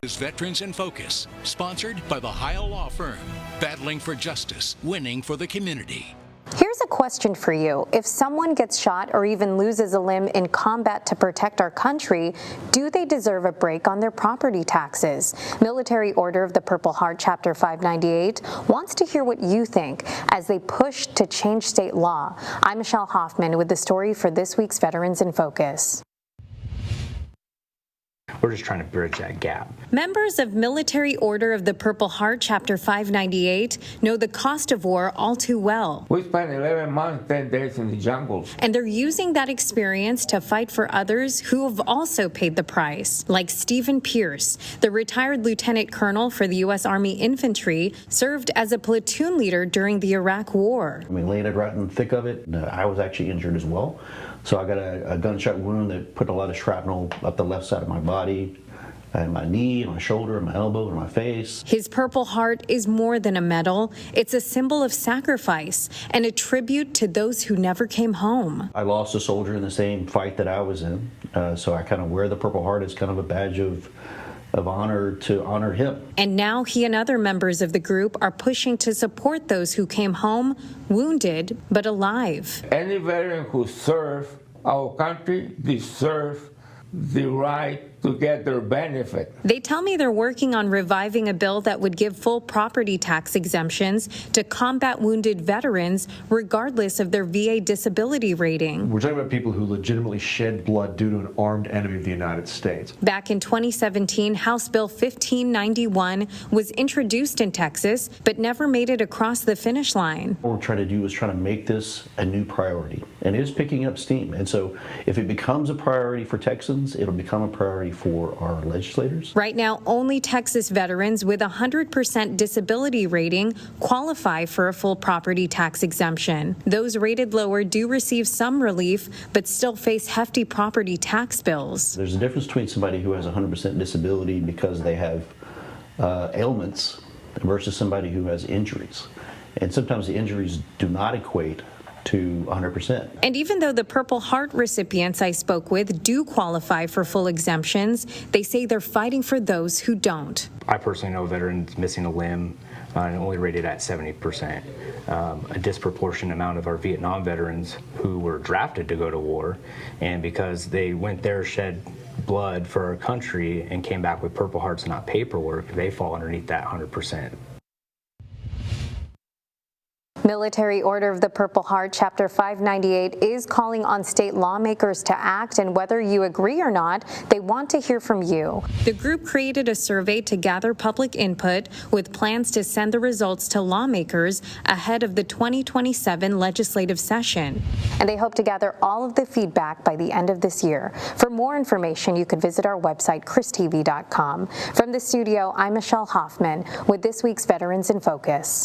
is Veterans in Focus, sponsored by the Heil Law Firm, battling for justice, winning for the community. Here's a question for you. If someone gets shot or even loses a limb in combat to protect our country, do they deserve a break on their property taxes? Military Order of the Purple Heart Chapter 598 wants to hear what you think as they push to change state law. I'm Michelle Hoffman with the story for this week's Veterans in Focus. We're just trying to bridge that gap. Members of Military Order of the Purple Heart Chapter 598 know the cost of war all too well. We spent 11 months, 10 days in the jungles. And they're using that experience to fight for others who have also paid the price, like Stephen Pierce, the retired lieutenant colonel for the U.S. Army Infantry, served as a platoon leader during the Iraq War. We landed right in the thick of it. I was actually injured as well. So I got a gunshot wound that put a lot of shrapnel up the left side of my body, and my knee, and my shoulder, and my elbow, and my face. His Purple Heart is more than a medal. It's a symbol of sacrifice and a tribute to those who never came home. I lost a soldier in the same fight that I was in, so I kind of wear the Purple Heart as kind of a badge of honor to honor him. And now he and other members of the group are pushing to support those who came home wounded but alive. Any veteran who served our country deserves the right to get their benefit. They tell me they're working on reviving a bill that would give full property tax exemptions to combat wounded veterans regardless of their VA disability rating. We're talking about people who legitimately shed blood due to an armed enemy of the United States. Back in 2017, House Bill 1591 was introduced in Texas, but never made it across the finish line. What we're trying to do is trying to make this a new priority, and it is picking up steam. And so if it becomes a priority for Texans, it'll become a priority for our legislators. Right now, only Texas veterans with a 100% disability rating qualify for a full property tax exemption. Those rated lower do receive some relief, but still face hefty property tax bills. There's a difference between somebody who has 100% disability because they have ailments versus somebody who has injuries. And sometimes the injuries do not equate to 100%. And even though the Purple Heart recipients I spoke with do qualify for full exemptions, they say they're fighting for those who don't. I personally know veterans missing a limb and only rated at 70%. A disproportionate amount of our Vietnam veterans who were drafted to go to war, and because they went there, shed blood for our country, and came back with Purple Hearts, not paperwork, they fall underneath that 100%. Military Order of the Purple Heart Chapter 598 is calling on state lawmakers to act, and whether you agree or not, they want to hear from you. The group created a survey to gather public input with plans to send the results to lawmakers ahead of the 2027 legislative session. And they hope to gather all of the feedback by the end of this year. For more information, you could visit our website, christv.com. From the studio, I'm Michelle Hoffman with this week's Veterans in Focus.